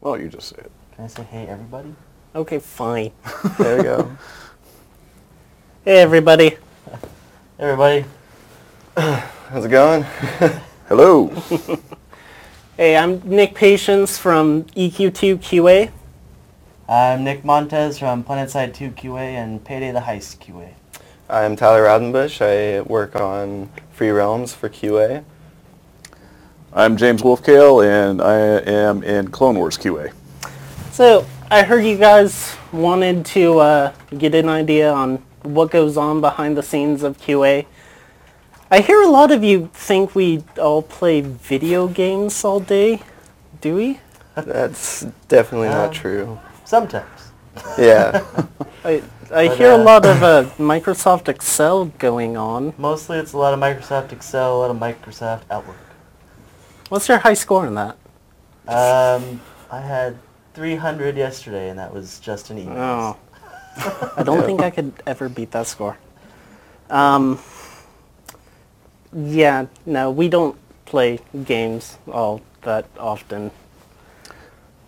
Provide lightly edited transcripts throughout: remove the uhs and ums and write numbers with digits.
Well, you just say it. Can I say hey everybody? Okay, fine. There we go. Hey, everybody. Hey everybody. How's it going? Hello. Hey, I'm Nick Patience from EQ2QA. I'm Nick Montez from Planetside 2 QA and Payday the Heist QA. I'm Tyler Roudenbush. I work on Free Realms for QA. I'm James Wolfcale, and I am in Clone Wars QA. So, I heard you guys wanted to get an idea on what goes on behind the scenes of QA. I hear a lot of you think we all play video games all day. Do we? That's definitely not true. Sometimes. Yeah. I hear a lot of Microsoft Excel going on. Mostly it's a lot of Microsoft Excel, a lot of Microsoft Outlook. What's your high score in that? I had 300 yesterday and that was just an email. Oh. I don't think I could ever beat that score. Yeah, no, we don't play games all that often.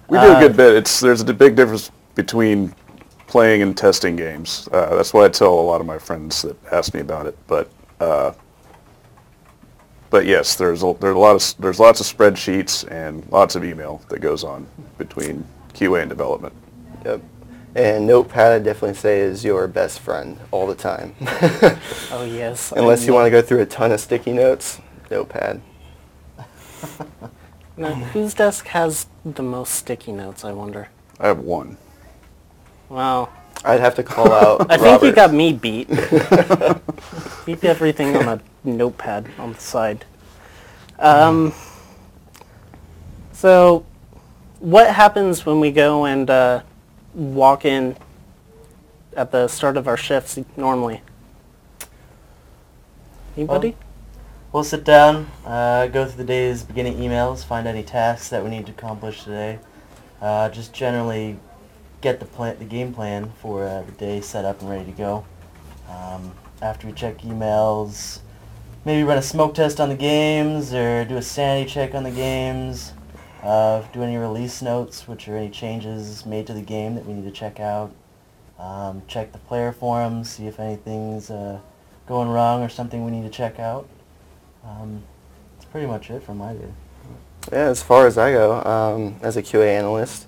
We do a good bit. There's a big difference between playing and testing games. That's why I tell a lot of my friends that ask me about it. But yes, there's lots of spreadsheets and lots of email that goes on between QA and development. Yep. And Notepad, I'd definitely say, is your best friend all the time. Oh, yes. Unless you want to go through a ton of sticky notes, Notepad. Now, whose desk has the most sticky notes, I wonder? I have one. Wow. I'd have to call out I think you Robert. got me beat. Keep everything on a notepad on the side. So, what happens when we go and walk in at the start of our shifts normally? Anybody? We'll sit down, go through the day's beginning emails, find any tasks that we need to accomplish today. Just generally get the game plan for the day set up and ready to go. After we check emails, maybe run a smoke test on the games or do a sanity check on the games. Do any release notes, which are any changes made to the game that we need to check out. Check the player forums, see if anything's going wrong or something we need to check out. That's pretty much it for my day. Yeah, as far as I go, as a QA analyst,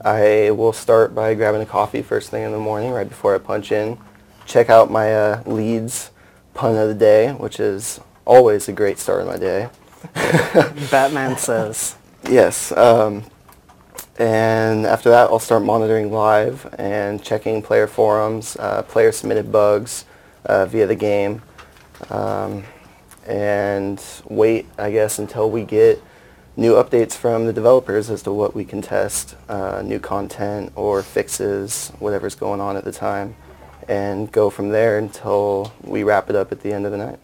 I will start by grabbing a coffee first thing in the morning, right before I punch in. Check out my leads pun of the day, which is always a great start of my day. Batman says. Yes. And after that, I'll start monitoring live and checking player forums, player-submitted bugs via the game, and wait, I guess, until we get new updates from the developers as to what we can test, new content or fixes, whatever's going on at the time, and go from there until we wrap it up at the end of the night.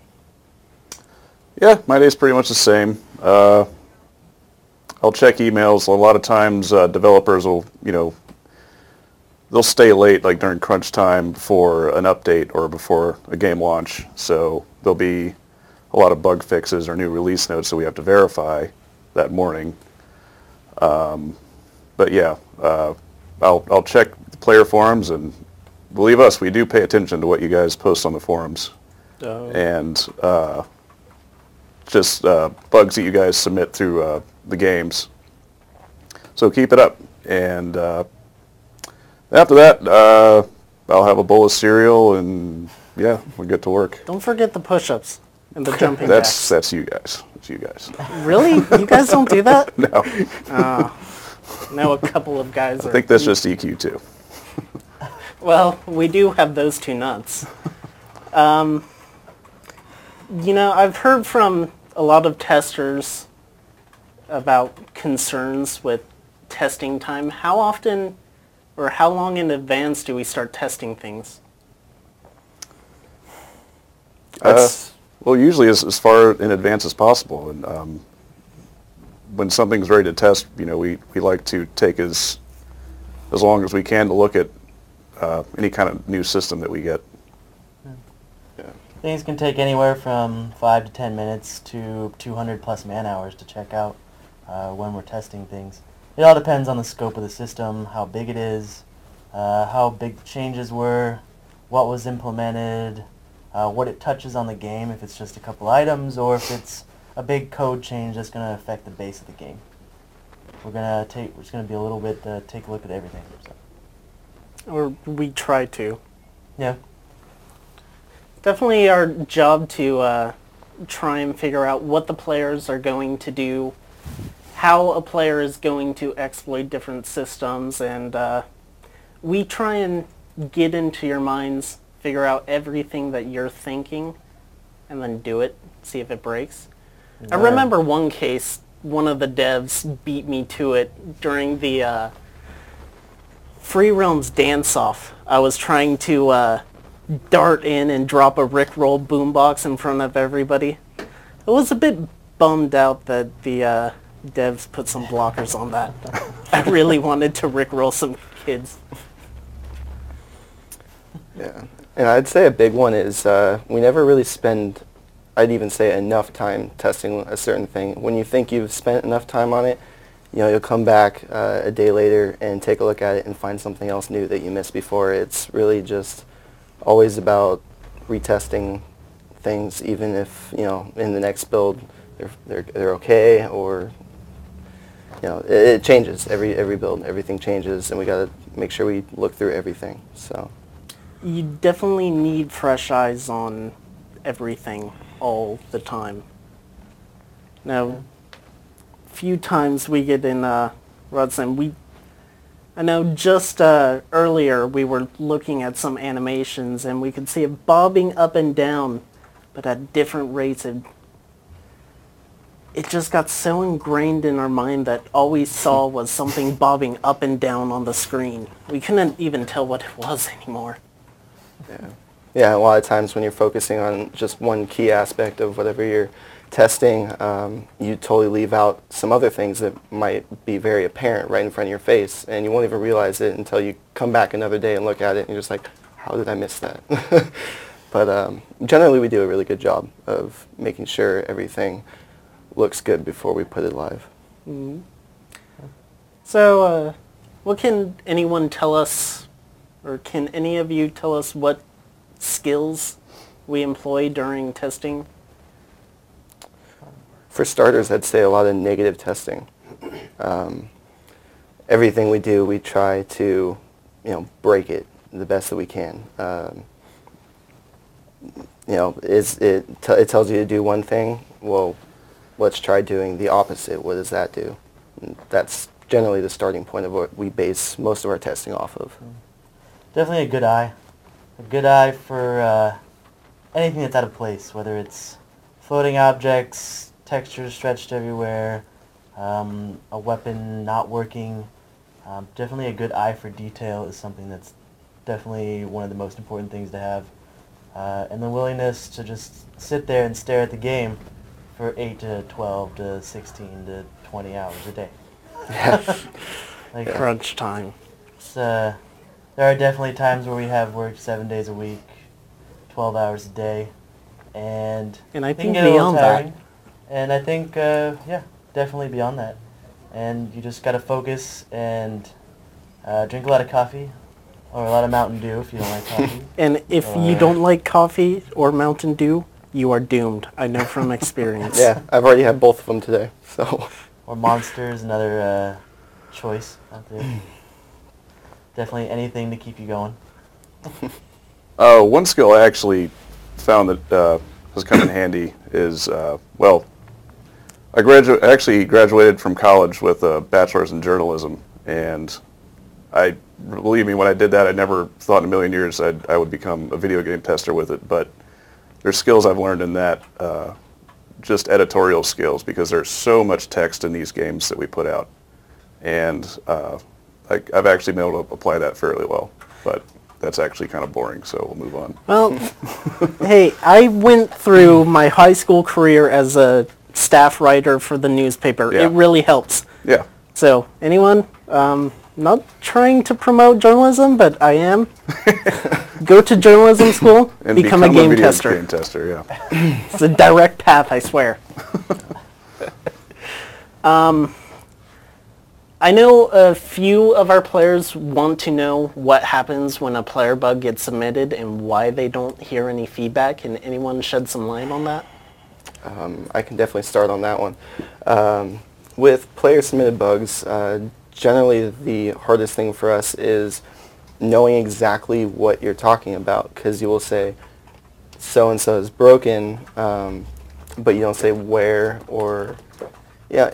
Yeah, my day's pretty much the same. I'll check emails. A lot of times developers will, they'll stay late like during crunch time for an update or before a game launch. So there'll be a lot of bug fixes or new release notes that we have to verify that morning. But yeah, I'll check the player forums, and believe us, we do pay attention to what you guys post on the forums. Oh. And just bugs that you guys submit through the games. So keep it up. And after that, I'll have a bowl of cereal, and yeah, we'll get to work. Don't forget the push-ups and the jumping That's jacks. that's you guys. That's you guys. Really? You guys don't do that? No, No, a couple of guys I think that's just EQ too. Well, we do have those two nuts. I've heard from a lot of testers about concerns with testing time. How often or how long in advance do we start testing things? Well, usually as far in advance as possible. And when something's ready to test, we like to take as long as we can to look at any kind of new system that we get. Things can take anywhere from 5 to 10 minutes to 200 plus man hours to check out when we're testing things. it all depends on the scope of the system, how big it is, how big the changes were, what was implemented, what it touches on the game, if it's just a couple items or if it's a big code change that's going to affect the base of the game. We're just going to be a little bit take a look at everything. So. Or we try to. Yeah. Definitely our job to try and figure out what the players are going to do, how a player is going to exploit different systems, and we try and get into your minds, figure out everything that you're thinking, and then do it, see if it breaks. I remember one case, one of the devs beat me to it during the Free Realms dance-off. I was trying to dart in and drop a Rickroll boombox in front of everybody. I was a bit bummed out that the devs put some blockers on that. I really wanted to Rickroll some kids. Yeah, and I'd say a big one is we never really spend, I'd even say, enough time testing a certain thing. When you think you've spent enough time on it, you'll come back a day later and take a look at it and find something else new that you missed before. It's really just always about retesting things, even if in the next build they're okay, or it changes every build. Everything changes, and we got to make sure we look through everything. So you definitely need fresh eyes on everything all the time. Now, few times we get in Rodson, I know just earlier we were looking at some animations and we could see it bobbing up and down, but at different rates. It just got so ingrained in our mind that all we saw was something bobbing up and down on the screen. We couldn't even tell what it was anymore. Yeah, a lot of times when you're focusing on just one key aspect of whatever you're testing, you totally leave out some other things that might be very apparent right in front of your face, and you won't even realize it until you come back another day and look at it and you're just like, how did I miss that? But generally we do a really good job of making sure everything looks good before we put it live. Mm-hmm. So what can anyone tell us, or can any of you tell us what skills we employ during testing? For starters, I'd say a lot of negative testing. Everything we do, we try to, break it the best that we can. It tells you to do one thing. Well, let's try doing the opposite. What does that do? And that's generally the starting point of what we base most of our testing off of. Definitely a good eye. A good eye for anything that's out of place, whether it's floating objects, textures stretched everywhere, a weapon not working. Definitely a good eye for detail is something that's definitely one of the most important things to have. And the willingness to just sit there and stare at the game for 8 to 12 to 16 to 20 hours a day. Crunch time. There are definitely times where we have worked 7 days a week, 12 hours a day, and I it think can get a little beyond tiring. that. And I think, definitely beyond that. And you just got to focus and drink a lot of coffee, or a lot of Mountain Dew if you don't like coffee. And if you don't like coffee or Mountain Dew, you are doomed. I know from experience. Yeah, I've already had both of them today. So. Or Monster is another choice out there. Definitely anything to keep you going. One skill I actually found that has come in handy is, I actually graduated from college with a bachelor's in journalism, and believe me, when I did that, I never thought in a million years I would become a video game tester with it, but there's skills I've learned in that, just editorial skills, because there's so much text in these games that we put out, and I've actually been able to apply that fairly well, but that's actually kind of boring, so we'll move on. Well, hey, I went through my high school career as a staff writer for the newspaper. Yeah. It really helps. Yeah. So, anyone, not trying to promote journalism, but I am. Go to journalism school, And become a game video tester. game tester, yeah. It's a direct path, I swear. I know a few of our players want to know what happens when a player bug gets submitted and why they don't hear any feedback. Can anyone shed some light on that? I can definitely start on that one. With player-submitted bugs, generally the hardest thing for us is knowing exactly what you're talking about, because you will say, so-and-so is broken, but you don't say where or... Yeah,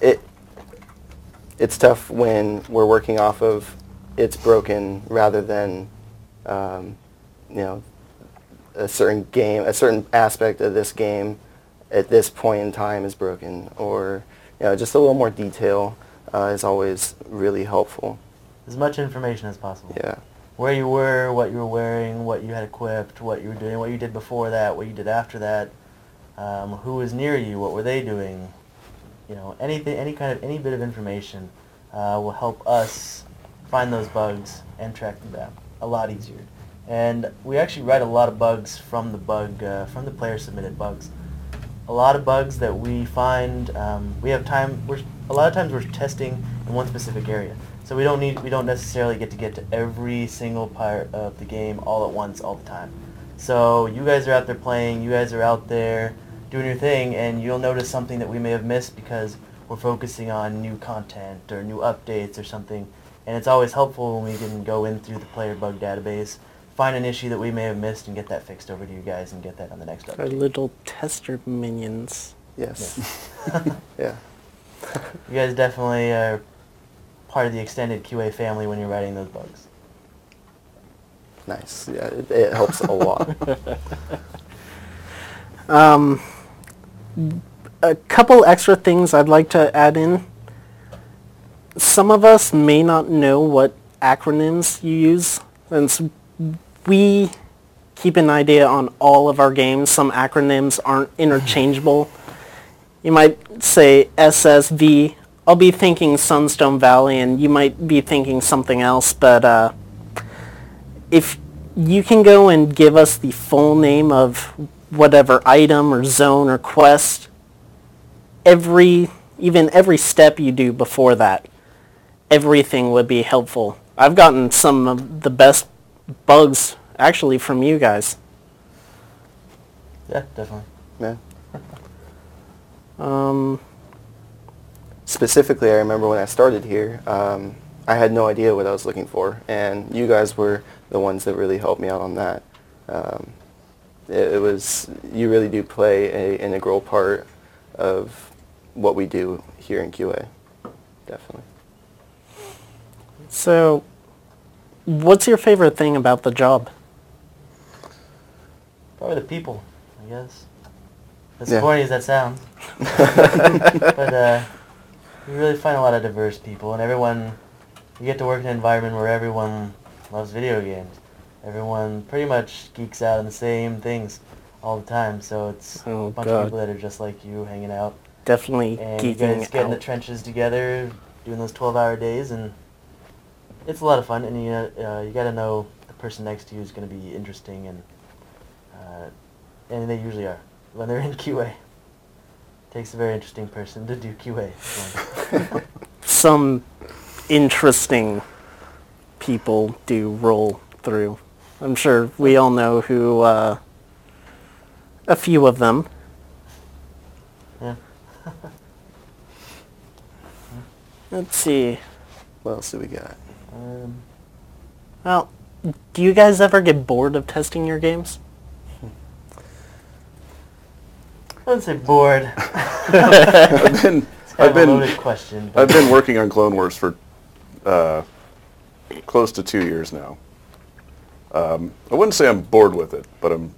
it's tough when we're working off of it's broken rather than, a certain aspect of this game at this point in time is broken, or just a little more detail is always really helpful. As much information as possible. Yeah. Where you were, what you were wearing, what you had equipped, what you were doing, what you did before that, what you did after that, who was near you, what were they doing. Any bit of information will help us find those bugs and track them down a lot easier. And we actually write a lot of bugs from the player submitted bugs. A lot of bugs that we find, we have time. A lot of times we're testing in one specific area, so we don't necessarily get to every single part of the game all at once all the time. So you guys are out there playing, you guys are out there doing your thing, and you'll notice something that we may have missed because we're focusing on new content or new updates or something. And it's always helpful when we can go in through the player bug database, find an issue that we may have missed, and get that fixed over to you guys and get that on the next update. Our little tester minions. Yes. Yeah. You guys definitely are part of the extended QA family when you're writing those bugs. Nice. Yeah, it helps a lot. A couple extra things I'd like to add in. Some of us may not know what acronyms you use, since we keep an idea on all of our games. Some acronyms aren't interchangeable. You might say SSV. I'll be thinking Sunstone Valley, and you might be thinking something else, but if you can go and give us the full name of whatever item or zone or quest, even every step you do before that, everything would be helpful. I've gotten some of the best bugs actually from you guys. Yeah, definitely. Yeah. Specifically, I remember when I started here, I had no idea what I was looking for, and you guys were the ones that really helped me out on that. You really do play an integral part of what we do here in QA, definitely. So, what's your favorite thing about the job? Probably the people, I guess. As Yeah. corny as that sounds. But you really find a lot of diverse people, and you get to work in an environment where everyone loves video games. Everyone pretty much geeks out on the same things all the time, so it's a bunch of people that are just like you hanging out. Definitely And geeking you guys get in the out. trenches together, doing those 12-hour days, and it's a lot of fun, and you got to know the person next to you is going to be interesting, and they usually are when they're in QA. Takes a very interesting person to do QA. Some interesting people do roll through. I'm sure we all know who, a few of them. Yeah. Let's see. What else do we got? Well, do you guys ever get bored of testing your games? I wouldn't say bored. I've been a loaded question. I've been working on Clone Wars for close to 2 years now. I wouldn't say I'm bored with it, but I'm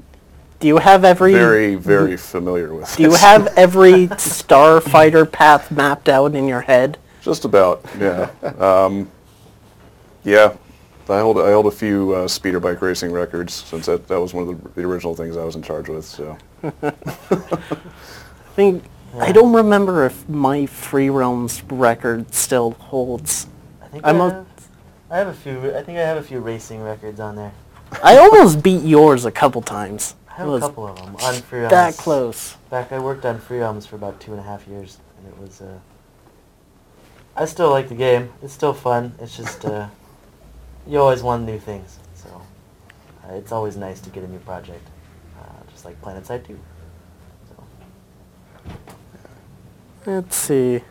Do you have every very, very familiar with it. Do you have every starfighter path mapped out in your head? Just about, yeah. Yeah, I hold a few speeder bike racing records, since that was one of the original things I was in charge with. So I don't remember if my Free Realms record still holds. I have a few. I think I have a few racing records on there. I almost beat yours a couple times. I have a couple of them on Free Realms. That close. In fact, I worked on Free Realms for about 2.5 years, and it was. I still like the game. It's still fun. It's just you always want new things, so it's always nice to get a new project, just like PlanetSide 2. So. Let's see.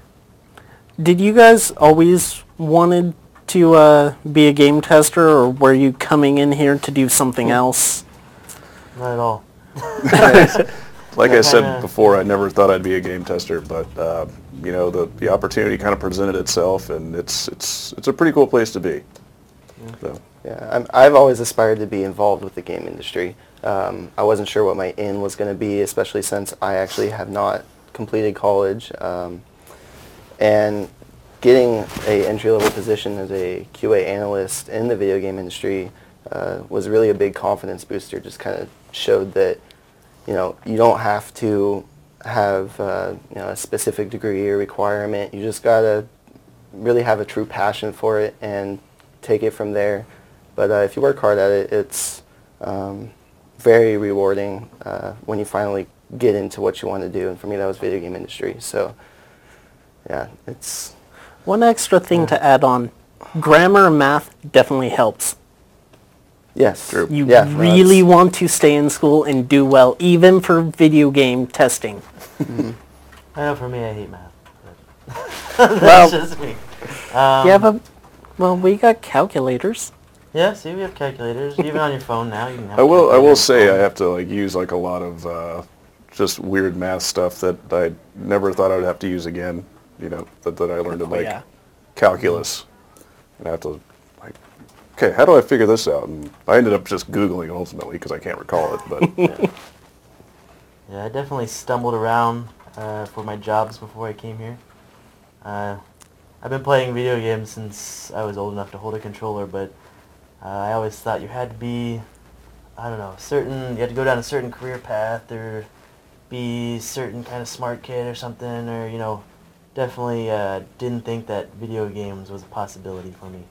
Did you guys always wanted to be a game tester, or were you coming in here to do something else? Not at all. Like I said before, I never thought I'd be a game tester, but you know, the opportunity kind of presented itself, and it's a pretty cool place to be. Yeah. So. Yeah, I've always aspired to be involved with the game industry. I wasn't sure what my in was going to be, especially since I actually have not completed college. And getting a entry-level position as a QA analyst in the video game industry was really a big confidence booster. Just kind of showed that, you know, you don't have to have you know, a specific degree or requirement. You just gotta really have a true passion for it and take it from there. But if you work hard at it, it's very rewarding when you finally get into what you want to do. And for me, that was video game industry. So yeah, it's... One extra thing to add on, grammar and math definitely helps. Yes. True. You really want to stay in school and do well, even for video game testing. Mm-hmm. I know for me, I hate math. But Well, that's just me. Yeah, but, well, we got calculators. Yeah, see, we have calculators. Even on your phone now, you can have I a will calculator on your say I phone. have to like use like a lot of just weird math stuff that I never thought I would have to use again. You know, that I learned in like yeah. calculus, and I have to like, okay, how do I figure this out? And I ended up just Googling ultimately because I can't recall it. But Yeah, I definitely stumbled around for my jobs before I came here. I've been playing video games since I was old enough to hold a controller, but I always thought you had to be, I don't know, you had to go down a certain career path or be certain kind of smart kid or something, or, you know, definitely didn't think that video games was a possibility for me,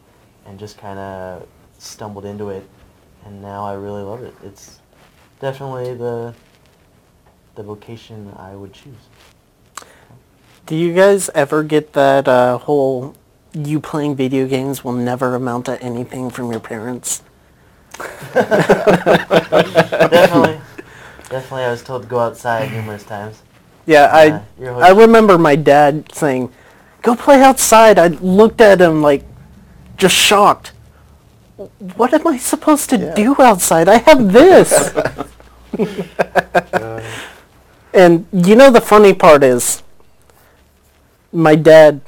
and just kind of stumbled into it, and now I really love it. It's definitely the vocation I would choose. Do you guys ever get that whole you playing video games will never amount to anything from your parents? Definitely. Definitely, I was told to go outside numerous times. Yeah, You're I remember my dad saying, go play outside. I looked at him like, just shocked. What am I supposed to do outside? I have this. And you know the funny part is, my dad,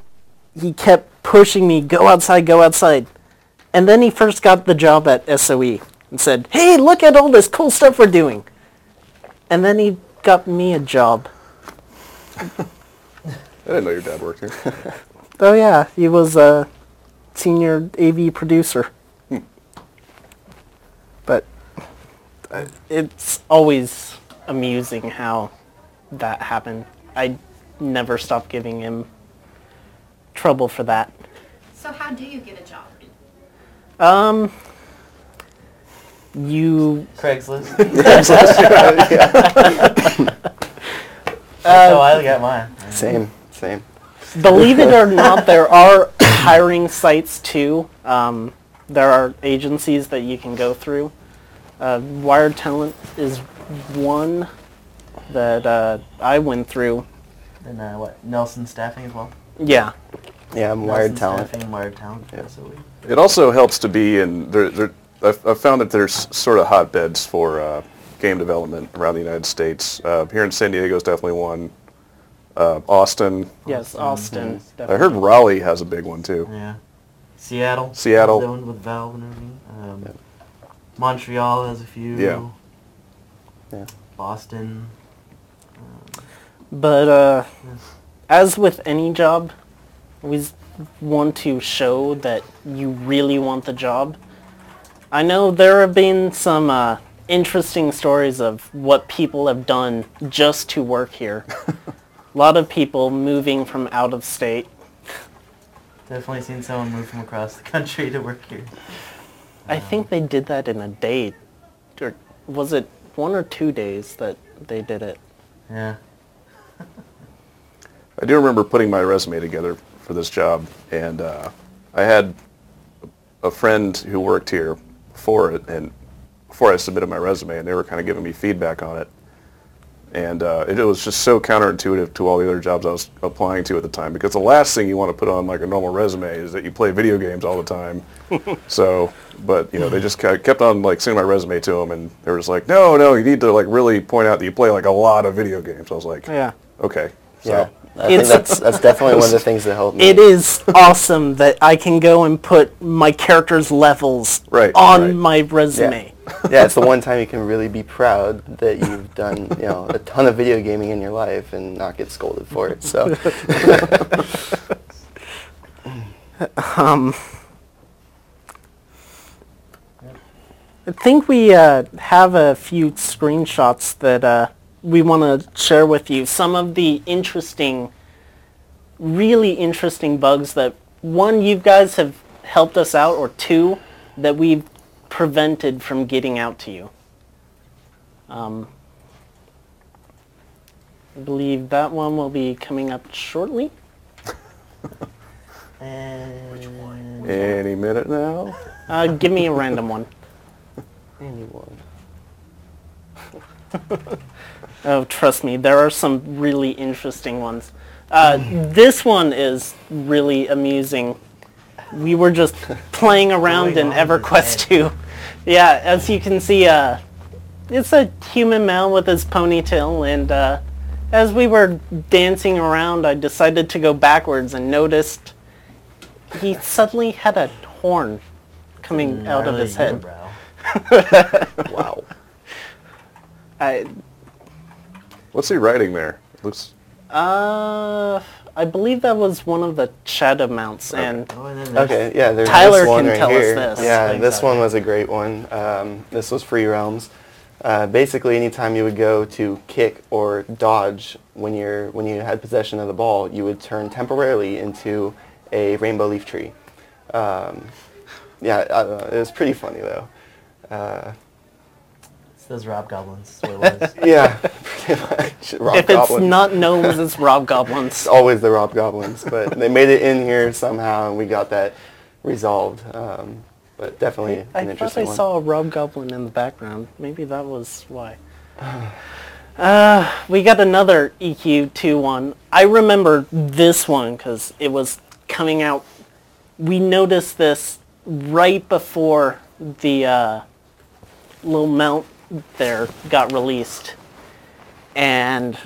he kept pushing me, go outside, go outside. And then he first got the job at SOE and said, hey, look at all this cool stuff we're doing. And then he got me a job. I didn't know your dad worked here. Oh yeah, he was a senior AV producer. But it's always amusing how that happened. I never stopped giving him trouble for that. So how do you get a job? Craigslist. That's how I got mine. Same. Believe it or not, there are hiring sites too. There are agencies that you can go through. Wired Talent is one that I went through. And what, Nelson Staffing as well? Yeah. Yeah, I'm Wired Nelson Talent. Staffing, Wired Talent. Yeah. SOE. It also helps to be in I've found that there's sort of hotbeds for game development around the United States. Here in San Diego is definitely one. Austin. Yes, Austin. I heard Raleigh has a big one too. Yeah. Seattle. Seattle. The one with Valve and everything. Montreal has a few. Yeah. Yeah. Boston. But as with any job, we want to show that you really want the job. I know there have been some interesting stories of what people have done just to work here. A lot of people moving from out of state. Definitely seen someone move from across the country to work here. I think they did that in a day. Or was it 1 or 2 days that they did it? Yeah. I do remember putting my resume together for this job, and I had a friend who worked here before it, and before I submitted my resume, and they were kind of giving me feedback on it. And it was just so counterintuitive to all the other jobs I was applying to at the time, because the last thing you want to put on like a normal resume is that you play video games all the time. So, but you know, they just kept on like sending my resume to them, and they were just like, no, you need to like really point out that you play like a lot of video games. I was like, Yeah. Okay. So. Yeah. I think that's definitely one of the things that helped me. It is awesome that I can go and put my character's levels on my resume. Yeah, it's the one time you can really be proud that you've done, you know, a ton of video gaming in your life and not get scolded for it. So, I think we have a few screenshots that we want to share with you. Some of the really interesting bugs that, one, you guys have helped us out, or two, that we've prevented from getting out to you. I believe that one will be coming up shortly. And Any minute now. Give me a random one. anyone. Oh, trust me, there are some really interesting ones. This one is really amusing. We were just playing around in EverQuest 2. Yeah, as you can see, it's a human male with his ponytail, and as we were dancing around, I decided to go backwards and noticed he suddenly had a horn coming out of his head. Wow. What's he writing there? Looks. I believe that was one of the shadow mounts, and Okay, yeah, there's Tyler this one can right tell us here. this. Yeah, Thanks, this Tyler. one was a great one. This was Free Realms. Basically, anytime you would go to kick or dodge when you had possession of the ball, you would turn temporarily into a rainbow leaf tree. Yeah, it was pretty funny though. It's those Rob Goblins. That's what it was. Yeah, pretty much. Rob if Goblins. it's not gnomes, it's Rob It's Goblins. always the Rob Goblins, but they made it in here somehow, and we got that resolved. But definitely I an thought interesting I one. saw a Rob Goblin in the background. Maybe that was why. We got another EQ2 one. I remember this one because it was coming out. We noticed this right before the little mount there got released. And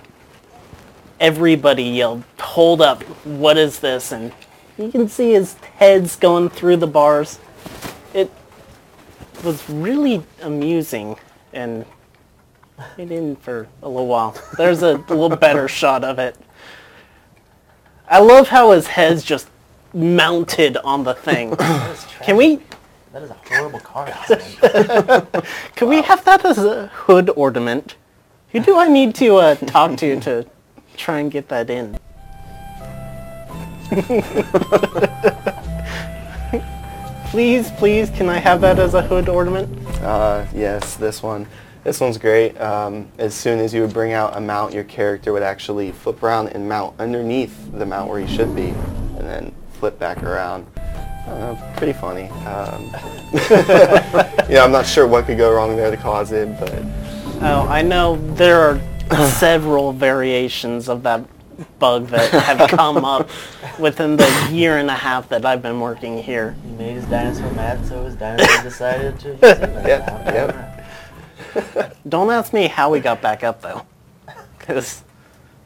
everybody yelled, "Hold up, what is this?" And you can see his head's going through the bars. It was really amusing, and it in for a little while. There's a little better shot of it. I love how his head's just mounted on the thing. Can we That is a horrible car accident. can we have that as a hood ornament? Who do I need to talk to try and get that in? Please, can I have that as a hood ornament? Yes, this one. This one's great. As soon as you would bring out a mount, your character would actually flip around and mount underneath the mount where he should be, and then flip back around. Pretty funny. Yeah, I'm not sure what could go wrong there to cause it, but Oh, I know there are several variations of that bug that have come up within the year and a half that I've been working here. He made his dinosaur mad, so his dinosaur decided to use it. Yep. Don't ask me how we got back up though, because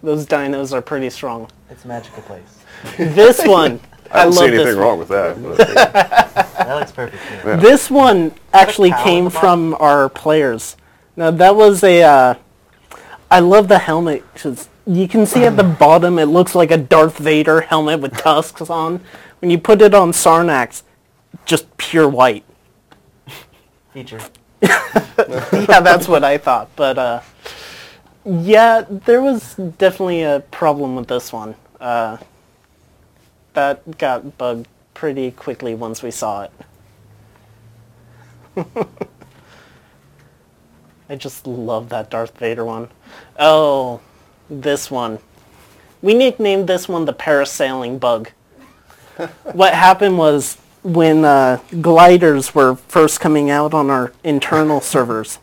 those dinos are pretty strong. It's a magical place. This one, I don't see love this anything one. wrong with that. That looks perfect. Yeah. This one actually cow came at the from our players. Now that was a, I love the helmet, 'cause you can see at the bottom it looks like a Darth Vader helmet with tusks on. When you put it on Sarnax, just pure white. Feature. Yeah, that's what I thought. But yeah, there was definitely a problem with this one. That got bugged pretty quickly once we saw it. I just love that Darth Vader one. Oh, this one. We nicknamed this one the parasailing bug. what happened was when gliders were first coming out on our internal servers,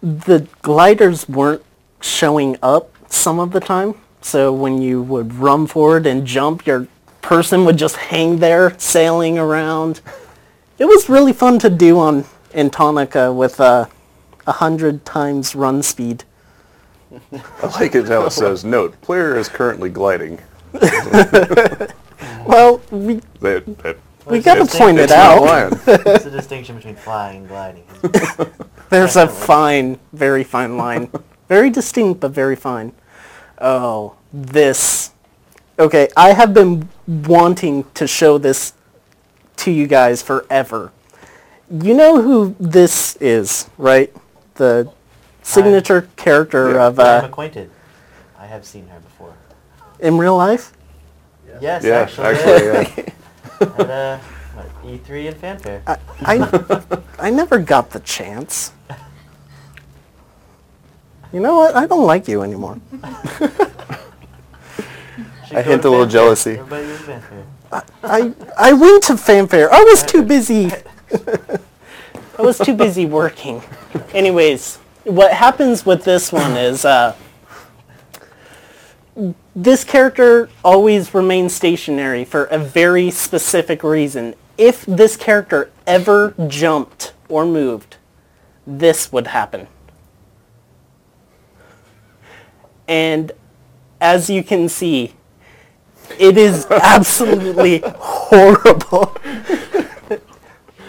the gliders weren't showing up some of the time. So when you would run forward and jump, your person would just hang there sailing around. It was really fun to do on Intonica with 100 times run speed. I like it how it says, note, player is currently gliding. Well, we got to point it It's not out. lying. What's the distinction between flying and gliding? There's a fine, very fine line. Very distinct, but very fine. Oh, this. Okay, I have been wanting to show this to you guys forever. You know who this is, right? The signature character of... I'm acquainted. I have seen her before. in real life? Yes, Yeah, actually. yeah. At E3 and Fanfare. I never got the chance. You know what? I don't like you anymore. Should I go hint to a little Fanfare. jealousy. Everybody was Fanfare. I went to Fanfare. I was too busy. I was too busy working. Anyways, what happens with this one is this character always remains stationary for a very specific reason. If this character ever jumped or moved, this would happen. And as you can see, it is absolutely horrible.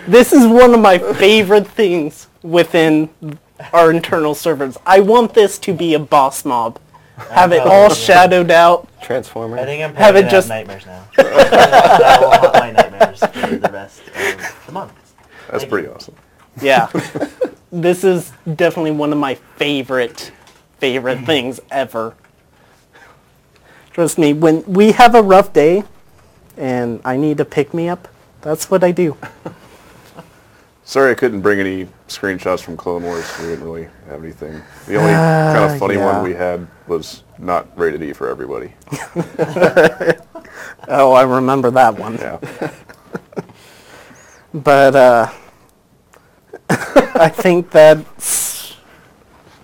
This is one of my favorite things within our internal servers. I want this to be a boss mob. Have it all shadowed out. Transformer. I think I'm Have probably it gonna just- have nightmares now. I will haunt my nightmares for the rest of the month. That's Thank pretty you. awesome. Yeah. This is definitely one of my favorite things ever. Trust me, when we have a rough day and I need to pick me up, that's what I do. Sorry I couldn't bring any screenshots from Clone Wars. We didn't really have anything. The only kind of funny yeah. one we had was not rated E for everybody. Oh, I remember that one. Yeah. But I think that's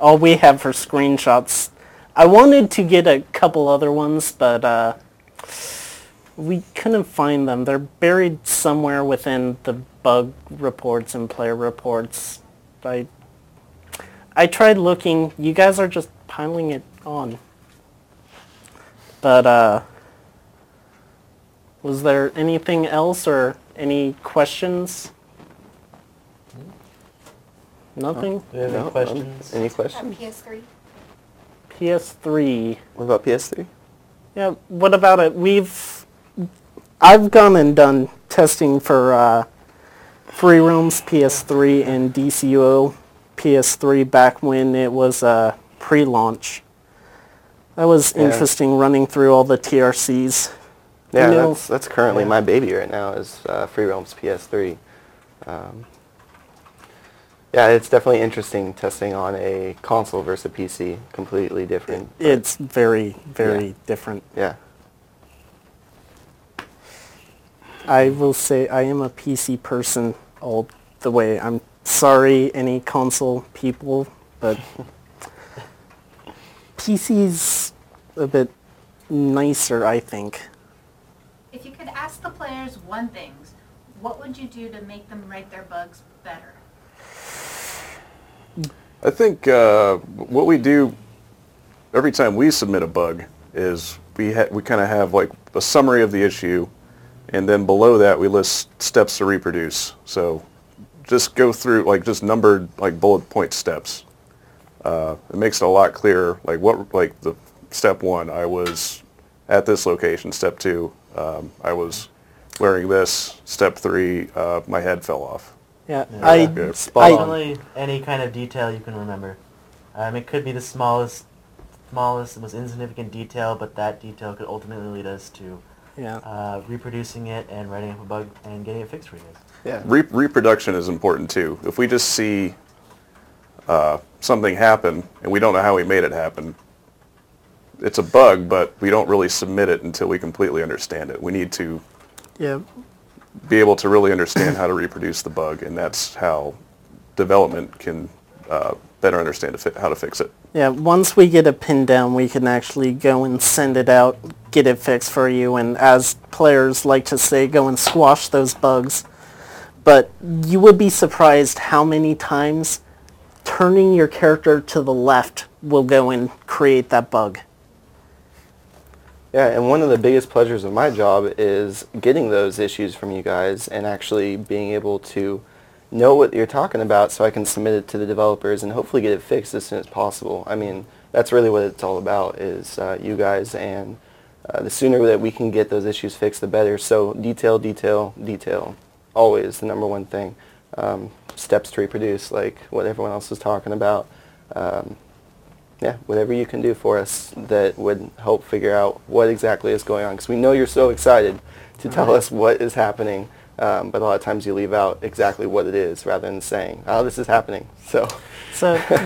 all we have for screenshots. I wanted to get a couple other ones, but we couldn't find them. They're buried somewhere within the bug reports and player reports. I tried looking. You guys are just piling it on. But was there anything else or any questions? Nothing? Do we have any questions? Any At questions? PS3. PS3. What about PS3? Yeah, what about it? I've gone and done testing for Free Roam's PS3 and DCO PS3 back when it was pre-launch. That was Yeah. interesting running through all the TRCs. Yeah, You know- that's currently Yeah. my baby right now is Free Roam's PS3. Yeah, it's definitely interesting testing on a console versus a PC. Completely different. but It's very, very Yeah. different. yeah. I will say I am a PC person all the way. I'm sorry, any console people, but PC's a bit nicer, I think. If you could ask the players one thing, what would you do to make them write their bugs better? I think what we do every time we submit a bug is we kind of have like a summary of the issue, and then below that we list steps to reproduce. So just go through like just numbered like bullet point steps. It makes it a lot clearer. Like the step 1, I was at this location. Step 2, I was wearing this. Step 3, my head fell off. Yeah, Yeah. Spot on. Definitely any kind of detail you can remember. It could be the smallest, most insignificant detail, but that detail could ultimately lead us to reproducing it and writing up a bug and getting it fixed for you guys. Yeah. Reproduction is important too. If we just see something happen and we don't know how we made it happen, it's a bug, but we don't really submit it until we completely understand it. We need to be able to really understand how to reproduce the bug, and that's how development can better understand how to fix it. Yeah, once we get it pinned down, we can actually go and send it out, get it fixed for you, and as players like to say, go and squash those bugs. But you would be surprised how many times turning your character to the left will go and create that bug. Yeah, and one of the biggest pleasures of my job is getting those issues from you guys and actually being able to know what you're talking about so I can submit it to the developers and hopefully get it fixed as soon as possible. I mean, that's really what it's all about is you guys, and the sooner that we can get those issues fixed, the better. So detail, detail, detail. Always the number one thing. Steps to reproduce, like what everyone else is talking about. Yeah, whatever you can do for us that would help figure out what exactly is going on. Because we know you're so excited to tell us what is happening, but a lot of times you leave out exactly what it is rather than saying, oh, this is happening. So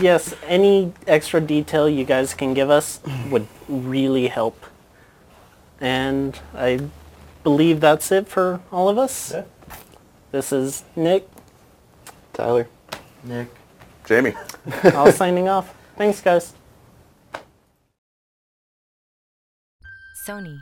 yes, any extra detail you guys can give us would really help. And I believe that's it for all of us. Yeah. This is Nick. Tyler. Nick. Jamie. All signing off. Thanks, guys. Sony.